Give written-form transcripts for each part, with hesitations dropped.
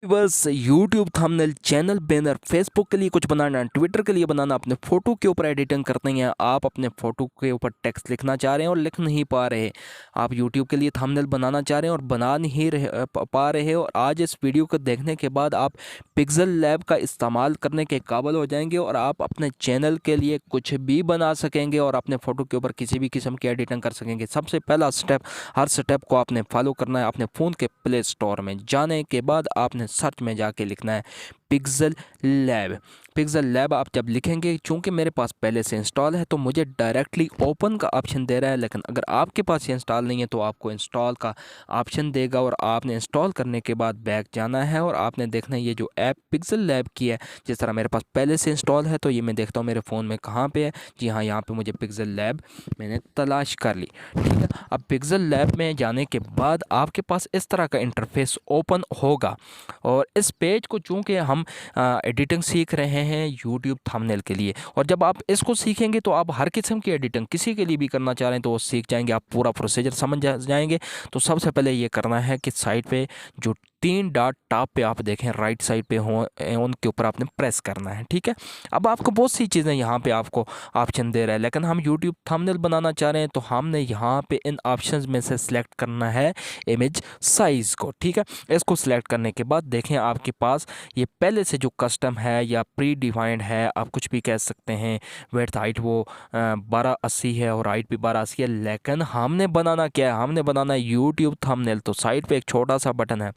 बस YouTube thumbnail, channel banner, Facebook के लिए कुछ बनाना, ट्विटर के लिए बनाना, अपने फ़ोटो के ऊपर एडिटिंग करनी है। आप अपने फ़ोटो के ऊपर टेक्स्ट लिखना चाह रहे हैं और लिख नहीं पा रहे। आप यूट्यूब के लिए थंबनेल बनाना चाह रहे हैं और बना नहीं पा रहे हो। और आज इस वीडियो को देखने के बाद आप पिक्सल लैब का इस्तेमाल करने के काबिल हो जाएंगे और आप अपने चैनल के लिए कुछ भी बना सकेंगे और अपने फ़ोटो के ऊपर किसी भी किस्म की एडिटिंग कर सकेंगे। सबसे पहला स्टेप, हर स्टेप को आपने फॉलो करना है। अपने फ़ोन के प्ले स्टोर में जाने के बाद आपने सर्च में जाके लिखना है पिक्सल लैब। पिक्सल लैब आप जब लिखेंगे, चूंकि मेरे पास पहले से इंस्टॉल है तो मुझे डायरेक्टली ओपन का ऑप्शन दे रहा है, लेकिन अगर आपके पास ये इंस्टॉल नहीं है तो आपको इंस्टॉल का ऑप्शन देगा और आपने इंस्टॉल करने के बाद बैक जाना है और आपने देखना है ये जो ऐप पिक्सल लैब की है। जिस तरह मेरे पास पहले से इंस्टॉल है तो ये मैं देखता हूँ मेरे फ़ोन में कहाँ पे है। जी हाँ, यहाँ पे मुझे पिक्सल लैब मैंने तलाश कर ली। ठीक है, अब पिक्सल लैब में जाने के बाद आपके पास इस तरह का इंटरफेस ओपन होगा और इस पेज को चूंकि हम एडिटिंग सीख रहे हैं यूट्यूब थंबनेल के लिए, और जब आप इसको सीखेंगे तो आप हर किस्म की एडिटिंग किसी के लिए भी करना चाह रहे हैं तो वो सीख जाएंगे, आप पूरा प्रोसीजर समझ जाएंगे। तो सबसे पहले ये करना है कि साइड पे जो 3 डॉट टॉप पे आप देखें राइट साइड पे हो, उनके ऊपर आपने प्रेस करना है। ठीक है, अब आपको बहुत सी चीज़ें यहाँ पे आपको ऑप्शन दे रहा है, लेकिन हम यूट्यूब थंबनेल बनाना चाह रहे हैं तो हमने यहाँ पे इन ऑप्शंस में से सिलेक्ट करना है इमेज साइज़ को। ठीक है, इसको सिलेक्ट करने के बाद देखें आपके पास ये पहले से जो कस्टम है या प्री डिफाइंड है, आप कुछ भी कह सकते हैं। विड्थ हाइट वो 1280 है और हाइट भी 1280 है, लेकिन हमने बनाना क्या है, हमने बनाना है यूट्यूब थंबनेल। तो साइड पे एक छोटा सा बटन है,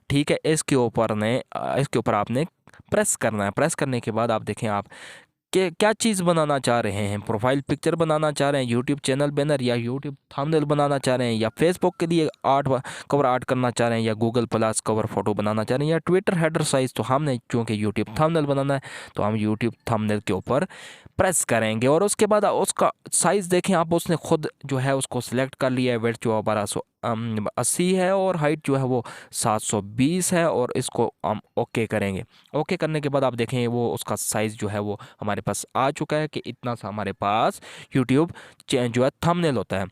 ठीक है, इसके ऊपर आपने प्रेस करना है। प्रेस करने के बाद आप देखें आप कि क्या चीज़ बनाना चाह रहे हैं। प्रोफाइल पिक्चर बनाना चाह रहे हैं, यूट्यूब चैनल बैनर, या यूट्यूब थंबनेल बनाना चाह रहे हैं, या फेसबुक के लिए कवर आर्ट करना चाह रहे हैं, या गूगल प्लस कवर फोटो बनाना चाह रहे हैं, या ट्विटर हेडर साइज। तो हमने चूँकि यूट्यूब थंबनेल बनाना है तो हम यूट्यूब थंबनेल के ऊपर प्रेस करेंगे और उसके बाद उसका साइज़ देखें आप, उसने खुद जो है उसको सिलेक्ट कर लिया है। वेट जो है 1280 है और हाइट जो है वो 720 है और इसको हम ओके करेंगे। ओके करने के बाद आप देखें वो उसका साइज़ जो है वो हमारे पास आ चुका है कि इतना सा हमारे पास यूट्यूब जो है थंबनेल होता है।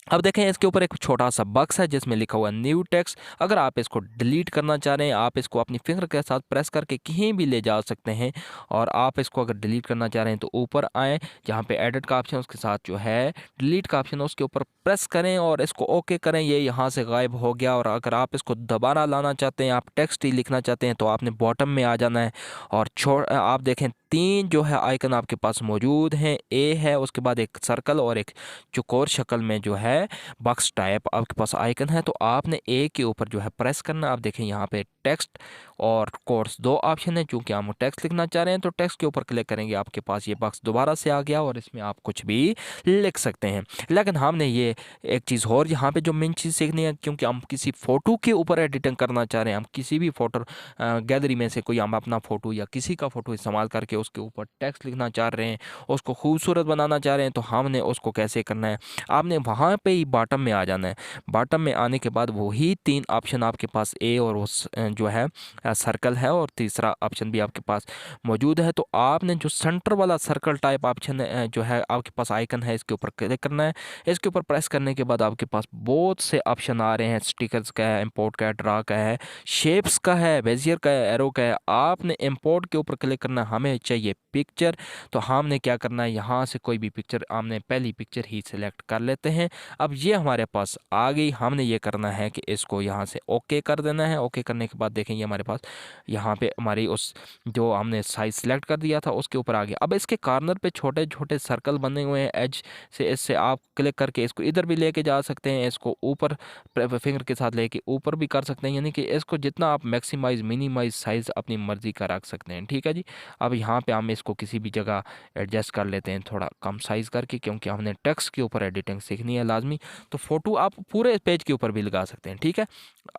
अब देखें इसके ऊपर एक छोटा सा बॉक्स है जिसमें लिखा हुआ है न्यू टेक्स्ट। अगर आप इसको डिलीट करना चाह रहे हैं, आप इसको अपनी फिंगर के साथ प्रेस करके कहीं भी ले जा सकते हैं। और आप इसको अगर डिलीट करना चाह रहे हैं तो ऊपर आएँ, जहाँ पे एडिट का ऑप्शन उसके साथ जो है डिलीट का ऑप्शन, उसके ऊपर प्रेस करें और इसको ओके करें। ये यहाँ से गायब हो गया। और अगर आप इसको दोबारा लाना चाहते हैं, आप टेक्स्ट ही लिखना चाहते हैं, तो आपने बॉटम में आ जाना है और आप देखें 3 जो है आइकन आपके पास मौजूद हैं। ए है, उसके बाद एक सर्कल और एक चौकोर शक्ल में जो है बॉक्स टाइप आपके पास आइकन है। तो आपने ए के ऊपर जो है प्रेस करना। आप देखें यहाँ पे टेक्स्ट और कोर्स 2 ऑप्शन है। चूंकि हम टेक्स्ट लिखना चाह रहे हैं तो टेक्स्ट के ऊपर क्लिक करेंगे, आपके पास ये बॉक्स दोबारा से आ गया और इसमें आप कुछ भी लिख सकते हैं। लेकिन हमने ये एक चीज़ और यहाँ पे जो मेन चीज़ सीखनी है, क्योंकि हम किसी फ़ोटो के ऊपर एडिटिंग करना चाह रहे हैं, हम किसी भी फ़ोटो गैलरी में से कोई हम अपना फ़ोटो या किसी का फ़ोटो इस्तेमाल करके उसके ऊपर टेक्स्ट लिखना चाह रहे हैं, उसको खूबसूरत बनाना चाह रहे हैं, तो हमने उसको कैसे करना है, आपने वहाँ पे ही बॉटम में आ जाना है। बॉटम में आने के बाद वही 3 ऑप्शन आपके पास ए और जो है सर्कल है और तीसरा ऑप्शन भी आपके पास मौजूद है। तो आपने जो सेंटर वाला सर्कल टाइप ऑप्शन जो है आपके पास आइकन है, इसके ऊपर क्लिक करना है। इसके ऊपर प्रेस करने के बाद आपके पास बहुत से ऑप्शन आ रहे हैं। स्टिकर्स का है, इंपोर्ट का है, ड्रा का है, शेप्स का है, बेजियर का है, एरो का है। आपने इंपोर्ट के ऊपर क्लिक करना है। हमें चाहिए पिक्चर, तो हमने क्या करना है, यहाँ से कोई भी पिक्चर, हमने पहली पिक्चर ही सिलेक्ट कर लेते हैं। अब ये हमारे पास आ गई। हमने ये करना है कि इसको यहाँ से ओके कर देना है। ओके करने के बाद देखेंगे हमारे पास यहाँ पे हमारी उस जो हमने साइज सिलेक्ट कर दिया था उसके ऊपर आ गया। अब इसके कॉर्नर पे छोटे छोटे सर्कल बने हुए हैं एज से, इससे आप क्लिक करके इसको इधर भी लेके जा सकते हैं, इसको ऊपर फिंगर के साथ लेके ऊपर भी कर सकते हैं, यानी कि इसको जितना आप मैक्सिमाइज मिनिमाइज साइज अपनी मर्जी का रख सकते हैं। ठीक है जी, अब यहाँ पे हम इसको किसी भी जगह एडजस्ट कर लेते हैं थोड़ा कम साइज़ करके, क्योंकि हमने टेक्स्ट के ऊपर एडिटिंग सीखनी है लाजमी। तो फ़ोटो आप पूरे पेज के ऊपर भी लगा सकते हैं। ठीक है,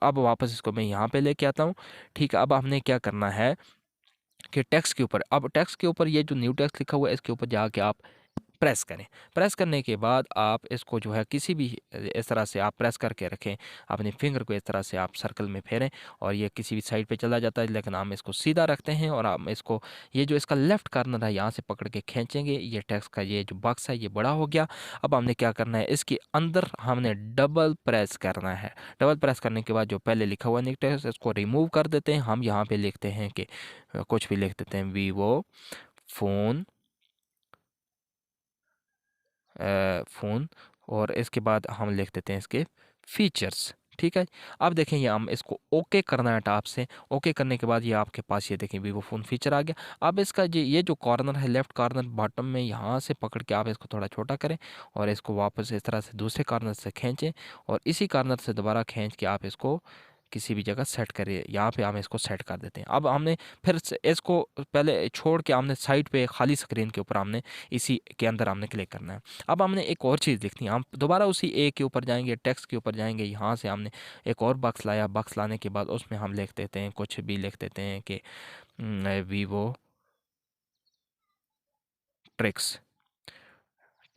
अब वापस इसको मैं यहाँ पे लेके आता हूँ। ठीक है, अब हमने क्या करना है कि टेक्स्ट के ऊपर, अब टेक्स्ट के ऊपर ये जो न्यू टेक्स्ट लिखा हुआ है इसके ऊपर जाके आप प्रेस करें। प्रेस करने के बाद आप इसको जो है किसी भी इस तरह से आप प्रेस करके रखें, अपने फिंगर को इस तरह से आप सर्कल में फेरें और ये किसी भी साइड पे चला जाता है, लेकिन हम इसको सीधा रखते हैं और हम इसको ये जो इसका लेफ्ट कॉर्नर है यहाँ से पकड़ के खींचेंगे। ये टेक्स्ट का ये जो बॉक्स है ये बड़ा हो गया। अब हमने क्या करना है, इसके अंदर हमने डबल प्रेस करना है। डबल प्रेस करने के बाद जो पहले लिखा हुआ टेक्स्ट इसको रिमूव कर देते हैं। हम यहाँ पे लिखते हैं कि कुछ भी लिख देते हैं, वीवो फ़ोन फ़ोन और इसके बाद हम लिख देते हैं इसके फीचर्स। ठीक है। अब देखें ये हम इसको ओके करना है टॉप से। ओके करने के बाद ये आपके पास ये देखें वीवो फ़ोन फीचर आ गया। अब इसका ये जो कॉर्नर है लेफ़्ट कॉर्नर बॉटम में यहाँ से पकड़ के आप इसको थोड़ा छोटा करें और इसको वापस इस तरह से दूसरे कॉर्नर से खींचें और इसी कॉर्नर से दोबारा खींच के आप इसको किसी भी जगह सेट करिए। यहाँ पे हम इसको सेट कर देते हैं। अब हमने फिर से इसको पहले छोड़ के हमने साइड पे खाली स्क्रीन के ऊपर हमने इसी के अंदर हमने क्लिक करना है। अब हमने एक और चीज़ लिखनी है। हम दोबारा उसी ए के ऊपर जाएंगे, टेक्स्ट के ऊपर जाएंगे। यहाँ से हमने एक और बॉक्स लाया। बॉक्स लाने के बाद उसमें हम लिख देते हैं, कुछ भी लिख देते हैं कि वीवो ट्रिक्स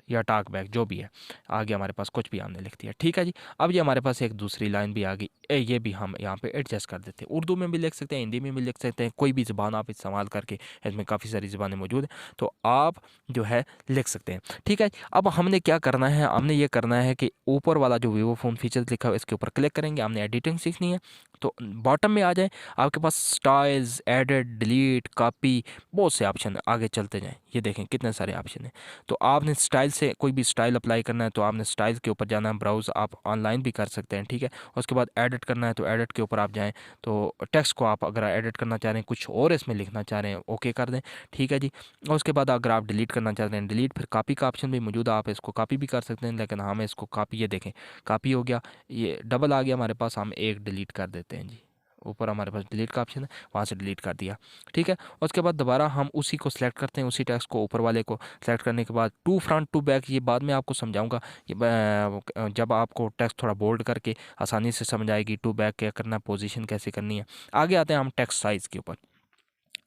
या टॉक बैक जो भी है, आगे हमारे पास कुछ भी हमने लिख दिया। ठीक है जी। अब ये हमारे पास एक दूसरी लाइन भी आ गई। ये भी हम यहाँ पे एडजस्ट कर देते हैं। उर्दू में भी लिख सकते हैं, हिंदी में भी लिख सकते हैं, कोई भी ज़बान आप इस्तेमाल करके, इसमें काफ़ी सारी ज़बानें मौजूद हैं, तो आप जो है लिख सकते हैं। ठीक है। अब हमने क्या करना है, हमने ये करना है कि ऊपर वाला जो वीवो फ़ोन फीचर्स लिखा हुआ है इसके ऊपर क्लिक करेंगे। हमने एडिटिंग सीखनी है तो बॉटम में आ जाए, आपके पास स्टाइल्स, एडिट, डिलीट, कॉपी, बहुत से ऑप्शन आगे चलते जाएँ। ये देखें कितने सारे ऑप्शन हैं। तो आपने स्टाइल से कोई भी स्टाइल अप्लाई करना है तो आपने स्टाइल के ऊपर जाना है। ब्राउज़ आप ऑनलाइन भी कर सकते हैं। ठीक है। उसके बाद एडिट करना है तो एडिट के ऊपर आप जाएँ। तो टेक्स्ट को आप अगर एडिट करना चाह रहे हैं, कुछ और इसमें लिखना चाह रहे हैं, ओके कर दें। ठीक है जी। और उसके बाद अगर आप डिलीट करना चाहते हैं, डिलीट, फिर कॉपी का ऑप्शन भी मौजूद है, आप इसको कॉपी भी कर सकते हैं, लेकिन हम इसको कॉपी, ये देखें कॉपी हो गया, ये डबल आ गया हमारे पास, हम एक डिलीट कर देते हैं जी। ऊपर हमारे पास डिलीट का ऑप्शन है, वहाँ से डिलीट कर दिया। ठीक है। उसके बाद दोबारा हम उसी को सिलेक्ट करते हैं, उसी टेक्स्ट को ऊपर वाले को सेलेक्ट करने के बाद टू फ्रंट टू बैक, ये बाद में आपको समझाऊंगा। जब आपको टेक्स्ट थोड़ा बोल्ड करके आसानी से समझ आएगी, टू बैक क्या करना है, पोजीशन कैसे करनी है। आगे आते हैं हम टेक्स्ट साइज़ के ऊपर।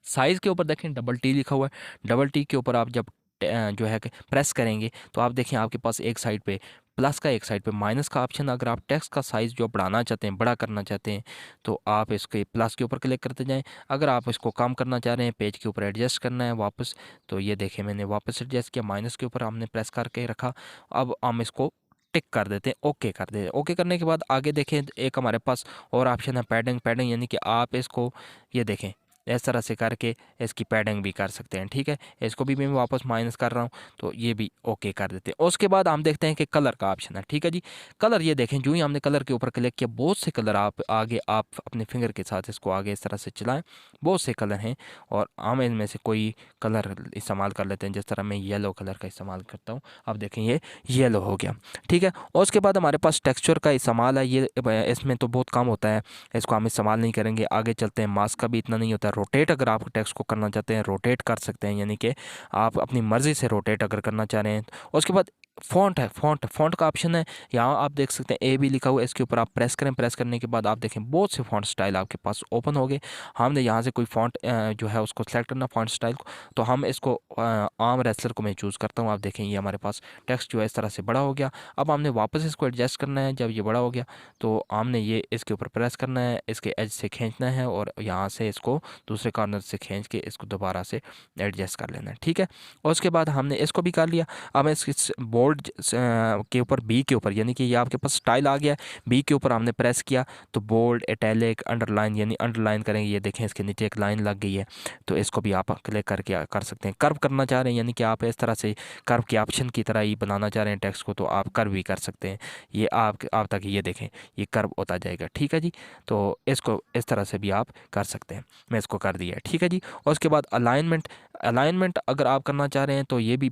साइज़ के ऊपर देखें डबल टी लिखा हुआ है। डबल टी के ऊपर आप जब जो है कि प्रेस करेंगे तो आप देखें आपके पास एक साइड पे प्लस का, एक साइड पे माइनस का ऑप्शन। अगर आप टेक्स्ट का साइज़ जो बढ़ाना चाहते हैं, बड़ा करना चाहते हैं, तो आप इसके प्लस के ऊपर क्लिक करते जाएं। अगर आप इसको कम करना चाह रहे हैं, पेज के ऊपर एडजस्ट करना है वापस, तो ये देखें मैंने वापस एडजस्ट किया, माइनस के ऊपर हमने प्रेस करके रखा। अब हम इसको टिक कर देते हैं, ओके कर देते हैं। ओके करने के बाद आगे देखें एक हमारे पास और ऑप्शन है पैडिंग। पैडिंग यानी कि आप इसको, ये देखें इस तरह से करके इसकी पैडिंग भी कर सकते हैं। ठीक है। इसको भी मैं वापस माइनस कर रहा हूँ, तो ये भी ओके कर देते हैं। उसके बाद हम देखते हैं कि कलर का ऑप्शन है। ठीक है जी। कलर, ये देखें जो ही हमने कलर के ऊपर क्लिक किया, बहुत से कलर आप आगे, आप अपने फिंगर के साथ इसको आगे इस तरह से चलाएं, बहुत से कलर हैं और हम इनमें से कोई कलर इस्तेमाल कर लेते हैं। जिस तरह मैं येलो कलर का इस्तेमाल करता हूँ, अब देखें ये येलो हो गया। ठीक है। और उसके बाद हमारे पास टेक्सचर का इस्तेमाल है, ये इसमें तो बहुत कम होता है, इसको हम इस्तेमाल नहीं करेंगे। आगे चलते हैं। मास्क का भी इतना नहीं होता है। रोटेट, अगर आप टेक्स्ट को करना चाहते हैं रोटेट कर सकते हैं, यानी कि आप अपनी मर्ज़ी से रोटेट अगर करना चाह रहे हैं। उसके बाद फ़ॉन्ट है, फ़ॉन्ट का ऑप्शन है। यहाँ आप देख सकते हैं ए भी लिखा हुआ है, इसके ऊपर आप प्रेस करें। प्रेस करने के बाद आप देखें बहुत से फ़ॉन्ट स्टाइल आपके पास ओपन हो गए। हमने यहाँ से कोई फ़ॉन्ट जो है उसको सेलेक्ट करना, फ़ॉन्ट स्टाइल को, तो हम इसको आर्म रेसलर को मैं चूज़ करता हूँ। आप देखें ये हमारे पास टेक्स्ट जो है इस तरह से बड़ा हो गया। अब हमने वापस इसको एडजस्ट करना है। जब ये बड़ा हो गया तो हमने ये इसके ऊपर प्रेस करना है, इसके एज से खींचना है और यहाँ से इसको दूसरे कॉर्नर से खींच के इसको दोबारा से एडजस्ट कर लेना है। ठीक है। और उसके बाद हमने इसको भी कर लिया। अब इस बोल्ड के ऊपर, बी के ऊपर, यानी कि ये आपके पास स्टाइल आ गया। बी के ऊपर हमने प्रेस किया तो बोल्ड, इटैलिक, अंडरलाइन, यानी अंडरलाइन करेंगे। ये देखें इसके नीचे एक लाइन लग गई है, तो इसको भी आप क्लिक करके कर सकते हैं। कर्व करना चाह रहे हैं, यानी कि आप इस तरह से कर्व के ऑप्शन की तरह ही बनाना चाह रहे हैं टेक्स्ट को, तो आप कर्व भी कर सकते हैं। ये आप तक ये देखें ये कर्व होता जाएगा। ठीक है जी। तो इसको इस तरह से भी आप कर सकते हैं। मैं इसको कर दिया। ठीक है जी। और उसके बाद अलाइनमेंट अगर आप करना चाह रहे हैं तो ये भी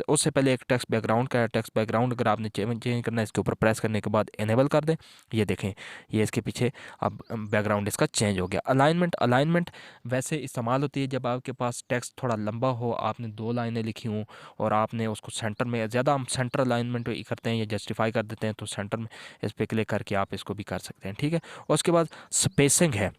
उससे पहले एक टेक्स्ट बैकग्राउंड का, टेक्स्ट बैकग्राउंड अगर आपने चेंज करना है, इसके ऊपर प्रेस करने के बाद इनेबल कर दें। ये देखें ये इसके पीछे अब बैकग्राउंड इसका चेंज हो गया। अलाइनमेंट वैसे इस्तेमाल होती है जब आपके पास टेक्स्ट थोड़ा लंबा हो, आपने 2 लाइनें लिखी हों और आपने उसको सेंटर में, ज़्यादा हम सेंटर अलाइनमेंट करते हैं या जस्टिफाई कर देते हैं, तो सेंटर में इस पर क्लिक करके आप इसको भी कर सकते हैं। ठीक है। और उसके बाद स्पेसिंग है।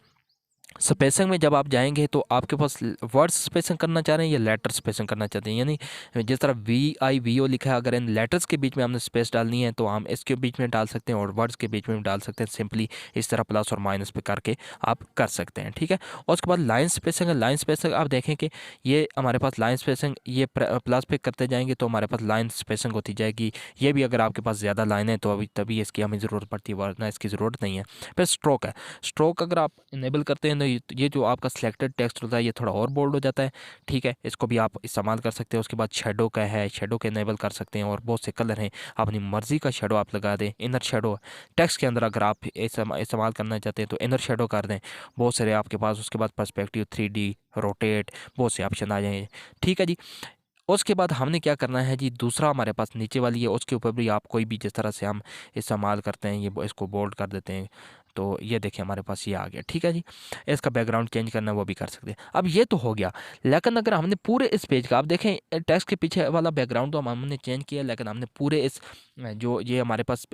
स्पेसिंग में जब आप जाएंगे तो आपके पास वर्ड्स स्पेसिंग करना चाह रहे हैं या लेटर स्पेसिंग करना चाहते हैं, यानी जिस तरह VIVO लिखा है, अगर इन लेटर्स के बीच में हमने स्पेस डालनी है तो हम इसके बीच में डाल सकते हैं और वर्ड्स के बीच में भी डाल सकते हैं। सिंपली इस तरह प्लस और माइनस पे करके आप कर सकते हैं, ठीक है। और उसके बाद लाइन स्पेसिंग है। लाइन स्पेसिंग आप देखें कि ये हमारे पास लाइन स्पेसिंग, ये प्लस पे करते जाएंगे तो हमारे पास लाइन स्पेसिंग होती जाएगी। ये भी अगर आपके पास ज़्यादा लाइन है तो अभी तभी इसकी हमें ज़रूरत पड़ती है, वरना इसकी ज़रूरत नहीं है। फिर स्ट्रोक है। स्ट्रोक अगर आप इनेबल करते हैं तो ये जो आपका सिलेक्टेड टेक्स्ट होता है ये थोड़ा और बोल्ड हो जाता है, ठीक है। इसको भी आप इस्तेमाल कर सकते हैं। उसके बाद शेडो का है, शेडो के इनेबल कर सकते हैं और बहुत से कलर हैं, अपनी मर्ज़ी का शेडो आप लगा दें। इनर शेडो टेक्स्ट के अंदर अगर आप इस्तेमाल करना चाहते हैं तो इनर शेडो कर दें, बहुत सारे आपके पास। उसके बाद पर्सपेक्टिव, 3D, रोटेट, बहुत से ऑप्शन आ जाएंगे, ठीक है जी। उसके बाद हमने क्या करना है जी, दूसरा हमारे पास नीचे वाली है, उसके ऊपर भी आप कोई भी जिस तरह से हम इस्तेमाल करते हैं, ये इसको बोल्ड कर देते हैं तो ये देखिए हमारे पास ये आ गया, ठीक है जी। इसका बैकग्राउंड चेंज करना है वो भी कर सकते हैं। अब ये तो हो गया, लेकिन अगर हमने पूरे इस पेज का, आप देखें टेक्स्ट के पीछे वाला बैकग्राउंड तो हमने चेंज किया, लेकिन हमने पूरे इस जो ये हमारे पास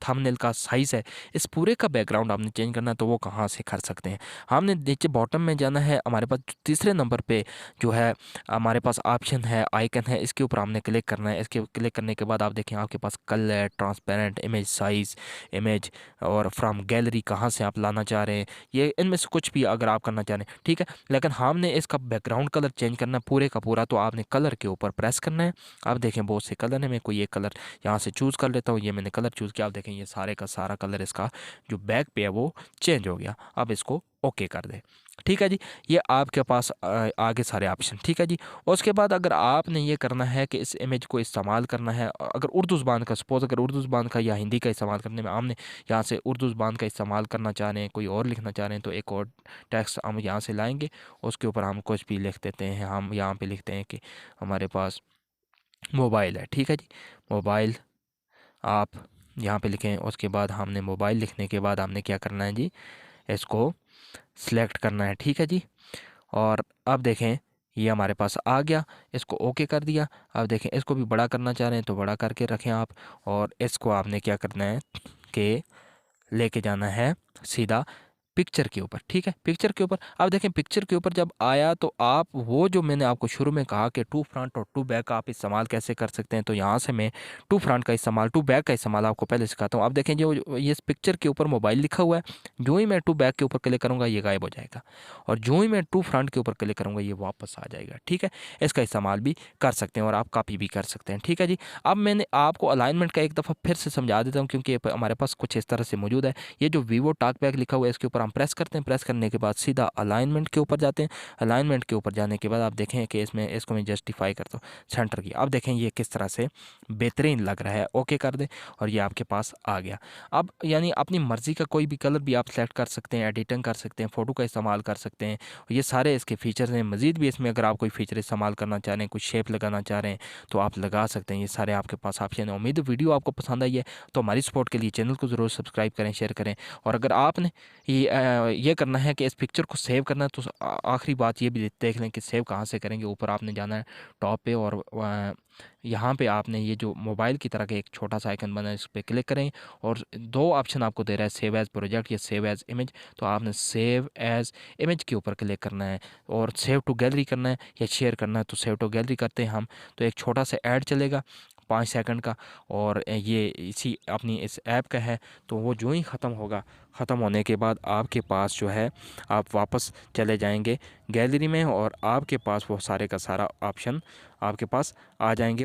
थंबनेल का साइज़ है, इस पूरे का बैकग्राउंड आपने चेंज करना है तो वो कहाँ से कर सकते हैं। हमने नीचे बॉटम में जाना है, हमारे पास तीसरे नंबर पर जो है हमारे पास ऑप्शन है, आइकन है, इसके ऊपर हमने क्लिक करना है। इसके क्लिक करने के बाद आप देखें आपके पास colour, transparent, image size, image और फ्रॉम गैलरी कहाँ से आप लाना चाह रहे हैं, ये इनमें से कुछ भी अगर आप करना चाह रहे हैं, ठीक है। लेकिन हमने इसका बैकग्राउंड कलर चेंज करना है पूरे का पूरा, तो आपने कलर के ऊपर प्रेस करना है। आप देखें बहुत से कलर हैं, मैं कोई एक कलर यहाँ से चूज़ कर लेता हूँ। ये मैंने कलर चूज़ किया, आप देखें ये सारे का सारा कलर इसका जो बैक पे है वो चेंज हो गया। अब इसको ओके कर दें, ठीक है जी। ये आपके पास आगे सारे ऑप्शन, ठीक है जी। और उसके बाद अगर आपने ये करना है कि इस इमेज को इस्तेमाल करना है, अगर उर्दू ज़ुबान का, सपोज़ अगर उर्दू ज़ुबान का या हिंदी का इस्तेमाल करने में हमने यहाँ से उर्दू ज़ुबान का इस्तेमाल करना चाह रहे हैं, कोई और लिखना चाह रहे हैं, तो एक और टेक्स्ट हम यहाँ से लाएंगे, उसके ऊपर हम कुछ भी लिख देते हैं। हम यहाँ पे लिखते हैं कि हमारे पास मोबाइल है, ठीक है जी। मोबाइल आप यहाँ पे लिखें। उसके बाद हमने मोबाइल लिखने के बाद हमने क्या करना है जी, इसको सिलेक्ट करना है, ठीक है जी। और अब देखें ये हमारे पास आ गया, इसको ओके कर दिया। अब देखें इसको भी बड़ा करना चाह रहे हैं तो बड़ा करके रखें आप, और इसको आपने क्या करना है कि लेके जाना है सीधा पिक्चर के ऊपर, ठीक है। पिक्चर के ऊपर आप देखें, पिक्चर के ऊपर जब आया तो आप वो जो मैंने आपको शुरू में कहा कि टू फ्रंट और टू बैक आप इस्तेमाल कैसे कर सकते हैं, तो यहाँ से मैं टू फ्रंट का इस्तेमाल, टू बैक का इस्तेमाल आपको पहले सिखाता हूँ। आप देखें जो ये इस पिक्चर के ऊपर मोबाइल लिखा हुआ है, जो ही मैं टू बैक के ऊपर क्लिक करूँगा ये गायब हो जाएगा, और जो ही मैं टू फ्रंट के ऊपर क्लिक करूँगा ये वापस आ जाएगा, ठीक है। इसका इस्तेमाल भी कर सकते हैं और आप कॉपी भी कर सकते हैं, ठीक है जी। अब मैंने आपको अलाइनमेंट का एक दफ़ा फिर से समझा देता हूँ, क्योंकि हमारे पास कुछ इस तरह से मौजूद है। ये जो वीवो टॉक बैक लिखा हुआ है इसके ऊपर हम प्रेस करते हैं, प्रेस करने के बाद सीधा अलाइनमेंट के ऊपर जाते हैं। अलाइनमेंट के ऊपर जाने के बाद आप देखें कि इसमें इसको मैं जस्टिफाई करता हूँ सेंटर की। अब देखें ये किस तरह से बेहतरीन लग रहा है, ओके कर दें और ये आपके पास आ गया। अब यानी अपनी मर्ज़ी का कोई भी कलर भी आप सेलेक्ट कर सकते हैं, एडिटिंग कर सकते हैं, फ़ोटो का इस्तेमाल कर सकते हैं। ये सारे इसके फ़ीचर्स हैं। मज़ीद भी इसमें अगर आप कोई फ़ीचर इस्तेमाल करना चाह रहे हैं, कुछ शेप लगाना चाह रहे हैं तो आप लगा सकते हैं। ये सारे आपके पास ऑप्शन है। उम्मीद है वीडियो आपको पसंद आई है, तो हमारी सपोर्ट के लिए चैनल को ज़रूर सब्सक्राइब करें, शेयर करें। और अगर आपने ये करना है कि इस पिक्चर को सेव करना है तो आखिरी बात ये भी देख लें कि सेव कहाँ से करेंगे। ऊपर आपने जाना है टॉप पे और यहाँ पे आपने ये जो मोबाइल की तरह का एक छोटा सा आइकन बना है इस पर क्लिक करें, और दो ऑप्शन आपको दे रहा है, सेव एज़ प्रोजेक्ट या सेव एज़ इमेज। तो आपने सेव एज़ इमेज के ऊपर क्लिक करना है और सेव टू गैलरी करना है या शेयर करना है। तो सेव टू गैलरी करते हैं हम तो एक छोटा सा ऐड चलेगा 5 सेकंड का, और ये इसी अपनी इस ऐप का है। तो वो जो ही ख़त्म होगा, ख़त्म होने के बाद आपके पास जो है आप वापस चले जाएंगे गैलरी में और आपके पास वो सारे का सारा ऑप्शन आपके पास आ जाएंगे।